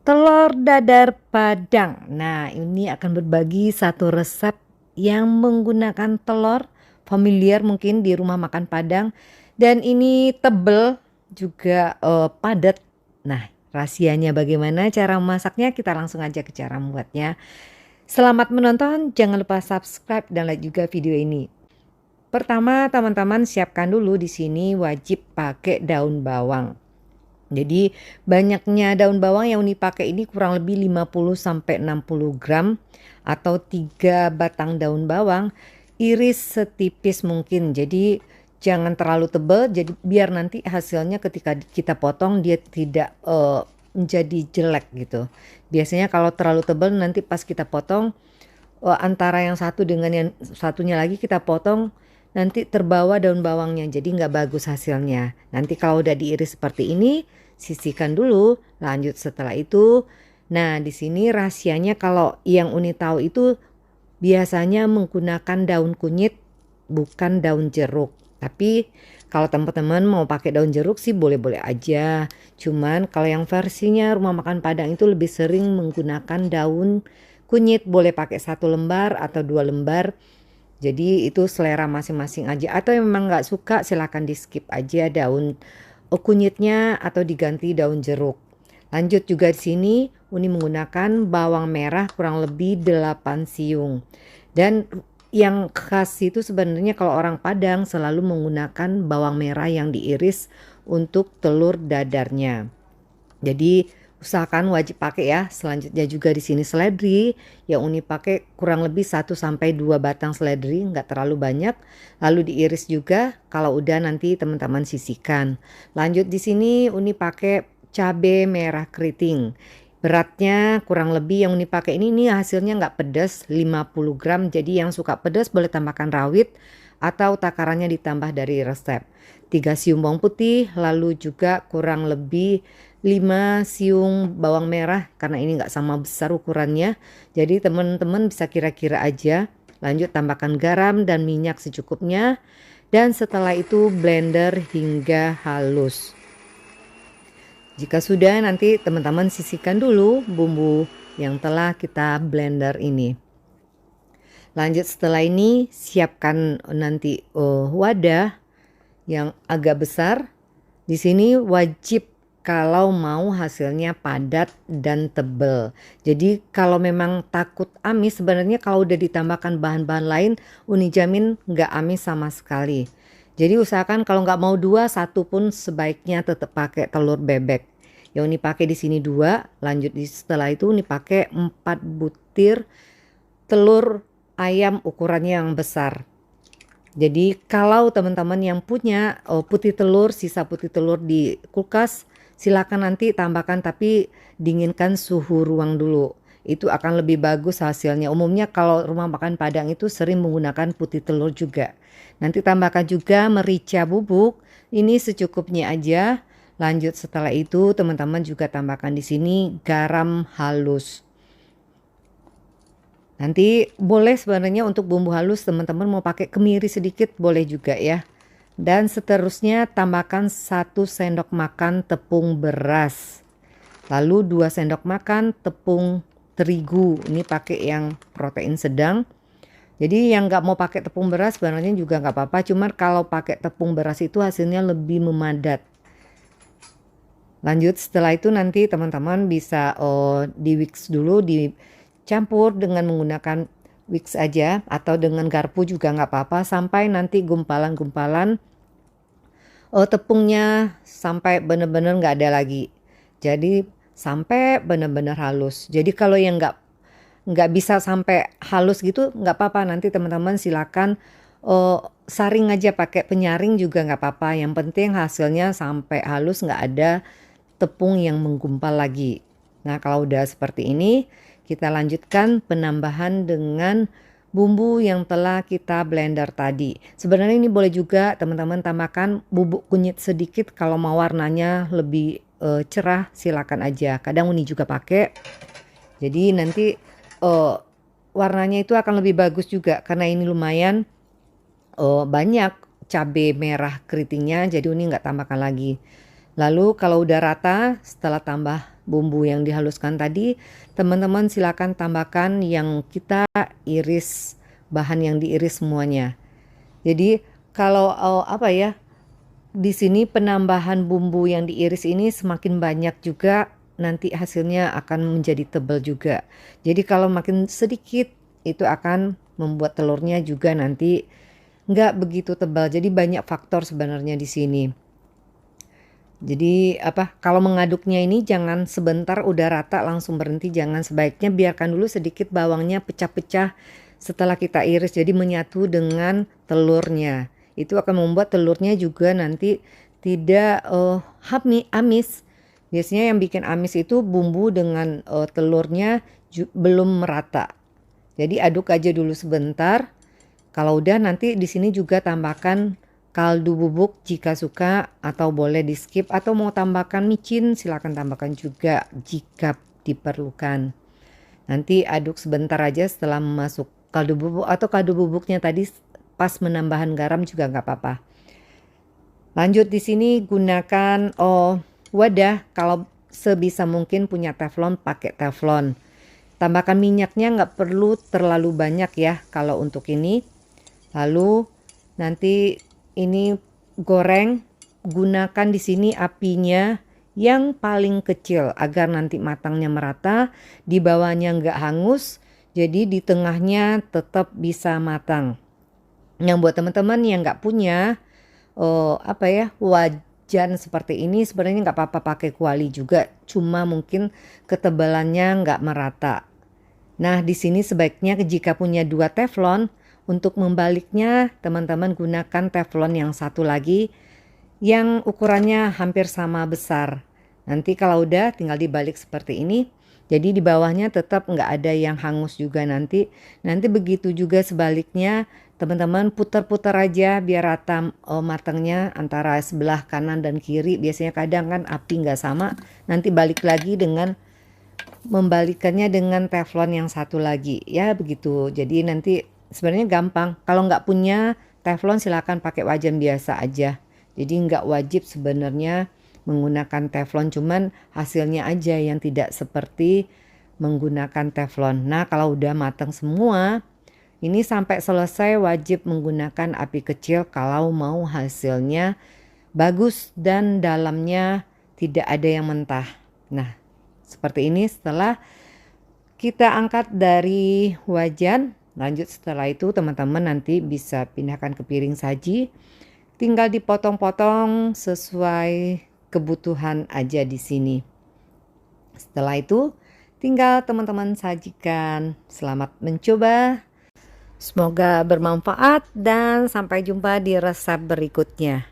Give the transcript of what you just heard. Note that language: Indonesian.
Telur dadar Padang. Nah, ini akan berbagi satu resep yang menggunakan telur familiar mungkin di rumah makan Padang dan ini tebel juga padat. Nah, rahasianya bagaimana cara memasaknya? Kita langsung aja ke cara membuatnya. Selamat menonton, jangan lupa subscribe dan like juga video ini. Pertama, teman-teman siapkan dulu di sini wajib pakai daun bawang. Jadi banyaknya daun bawang yang dipakai ini kurang lebih 50 sampai 60 gram atau 3 batang daun bawang, iris setipis mungkin. Jadi jangan terlalu tebal jadi biar nanti hasilnya ketika kita potong dia tidak menjadi jelek gitu. Biasanya kalau terlalu tebal nanti pas kita potong antara yang satu dengan yang satunya lagi kita potong nanti terbawa daun bawangnya jadi nggak bagus hasilnya. Nanti kalau udah diiris seperti ini sisihkan dulu, lanjut setelah itu. Nah, di sini rahasianya kalau yang Uni tahu itu biasanya menggunakan daun kunyit bukan daun jeruk. Tapi kalau teman-teman mau pakai daun jeruk sih boleh-boleh aja. Cuman kalau yang versinya rumah makan Padang itu lebih sering menggunakan daun kunyit, boleh pakai 1 lembar atau 2 lembar. Jadi itu selera masing-masing aja. Atau yang memang nggak suka silakan di skip aja daun kunyitnya atau diganti daun jeruk. Lanjut juga di sini Uni menggunakan bawang merah kurang lebih 8 siung. Dan yang khas itu sebenarnya kalau orang Padang selalu menggunakan bawang merah yang diiris untuk telur dadarnya. Jadi usahakan wajib pakai ya. Selanjutnya juga di sini seledri yang Uni pakai kurang lebih 1 sampai 2 batang seledri, nggak terlalu banyak. Lalu diiris juga, kalau udah nanti teman-teman sisihkan. Lanjut di sini Uni pakai cabai merah keriting. Beratnya kurang lebih yang Uni pakai ini hasilnya nggak pedas 50 gram. Jadi yang suka pedas boleh tambahkan rawit atau takarannya ditambah dari resep. 3 siung bawang putih, lalu juga kurang lebih 5 siung bawang merah karena ini nggak sama besar ukurannya. Jadi teman-teman bisa kira-kira aja. Lanjut tambahkan garam dan minyak secukupnya. Dan setelah itu blender hingga halus. Jika sudah nanti teman-teman sisihkan dulu bumbu yang telah kita blender ini. Lanjut setelah ini siapkan nanti wadah yang agak besar. Di sini wajib kalau mau hasilnya padat dan tebal. Jadi kalau memang takut amis sebenarnya kalau udah ditambahkan bahan-bahan lain Uni jamin nggak amis sama sekali. Jadi usahakan kalau nggak mau 2, 1 pun sebaiknya tetap pakai telur bebek. Yang Uni pakai di sini 2, lanjut setelah itu Uni pakai 4 butir telur ayam ukurannya yang besar. Jadi kalau teman-teman yang punya putih telur, sisa putih telur di kulkas, silakan nanti tambahkan tapi dinginkan suhu ruang dulu. Itu akan lebih bagus hasilnya. Umumnya kalau rumah makan Padang itu sering menggunakan putih telur juga. Nanti tambahkan juga merica bubuk. Ini secukupnya aja. Lanjut setelah itu teman-teman juga tambahkan di sini garam halus. Nanti boleh sebenarnya untuk bumbu halus teman-teman mau pakai kemiri sedikit boleh juga ya. Dan seterusnya tambahkan 1 sendok makan tepung beras. Lalu 2 sendok makan tepung terigu. Ini pakai yang protein sedang. Jadi yang nggak mau pakai tepung beras sebenarnya juga nggak apa-apa. Cuman kalau pakai tepung beras itu hasilnya lebih memadat. Lanjut setelah itu nanti teman-teman bisa di mix dulu, dicampur dengan menggunakan whisk aja atau dengan garpu juga nggak apa-apa sampai nanti gumpalan-gumpalan tepungnya sampai benar-benar nggak ada lagi. Jadi sampai benar-benar halus. Jadi kalau yang nggak bisa sampai halus gitu nggak apa-apa, nanti teman-teman silakan saring aja pakai penyaring juga nggak apa-apa. Yang penting hasilnya sampai halus nggak ada tepung yang menggumpal lagi. Nah kalau udah seperti ini kita lanjutkan penambahan dengan bumbu yang telah kita blender tadi. Sebenarnya ini boleh juga teman-teman tambahkan bubuk kunyit sedikit kalau mau warnanya lebih cerah silakan aja. Kadang Uni juga pakai. Jadi nanti warnanya itu akan lebih bagus juga karena ini lumayan banyak cabai merah keritingnya jadi Uni nggak tambahkan lagi. Lalu kalau udah rata setelah tambah bumbu yang dihaluskan tadi, teman-teman silakan tambahkan yang kita iris, bahan yang diiris semuanya. Jadi kalau apa ya, di sini penambahan bumbu yang diiris ini semakin banyak juga nanti hasilnya akan menjadi tebal juga. Jadi kalau makin sedikit itu akan membuat telurnya juga nanti nggak begitu tebal. Jadi banyak faktor sebenarnya di sini. Jadi kalau mengaduknya ini jangan sebentar udah rata langsung berhenti, jangan, sebaiknya biarkan dulu sedikit bawangnya pecah-pecah setelah kita iris, jadi menyatu dengan telurnya. Itu akan membuat telurnya juga nanti tidak amis. Biasanya yang bikin amis itu bumbu dengan telurnya belum merata. Jadi aduk aja dulu sebentar. Kalau udah nanti di sini juga tambahkan kaldu bubuk jika suka, atau boleh di skip, atau mau tambahkan micin silakan tambahkan juga jika diperlukan. Nanti aduk sebentar aja setelah masuk kaldu bubuk, atau kaldu bubuknya tadi pas menambahkan garam juga nggak apa-apa. Lanjut di sini gunakan wadah, kalau sebisa mungkin punya teflon pakai teflon. Tambahkan minyaknya nggak perlu terlalu banyak ya kalau untuk ini. Lalu nanti ini goreng, gunakan di sini apinya yang paling kecil agar nanti matangnya merata, di bawahnya nggak hangus, jadi di tengahnya tetap bisa matang. Yang buat teman-teman yang nggak punya wajan seperti ini, sebenarnya nggak apa-apa pakai kuali juga, cuma mungkin ketebalannya nggak merata. Nah di sini sebaiknya jika punya 2 teflon, untuk membaliknya teman-teman gunakan teflon yang satu lagi yang ukurannya hampir sama besar. Nanti kalau udah tinggal dibalik seperti ini. Jadi di bawahnya tetap nggak ada yang hangus juga nanti. Nanti begitu juga sebaliknya, teman-teman putar-putar aja biar rata matangnya antara sebelah kanan dan kiri. Biasanya kadang kan api nggak sama. Nanti balik lagi dengan membalikannya dengan teflon yang satu lagi. Ya begitu. Jadi nanti sebenarnya gampang. Kalau nggak punya teflon silakan pakai wajan biasa aja. Jadi nggak wajib sebenarnya menggunakan teflon, cuman hasilnya aja yang tidak seperti menggunakan teflon. Nah kalau udah matang semua, ini sampai selesai wajib menggunakan api kecil kalau mau hasilnya bagus dan dalamnya tidak ada yang mentah. Nah seperti ini setelah kita angkat dari wajan. Lanjut setelah itu teman-teman nanti bisa pindahkan ke piring saji. Tinggal dipotong-potong sesuai kebutuhan aja di sini. Setelah itu tinggal teman-teman sajikan. Selamat mencoba. Semoga bermanfaat dan sampai jumpa di resep berikutnya.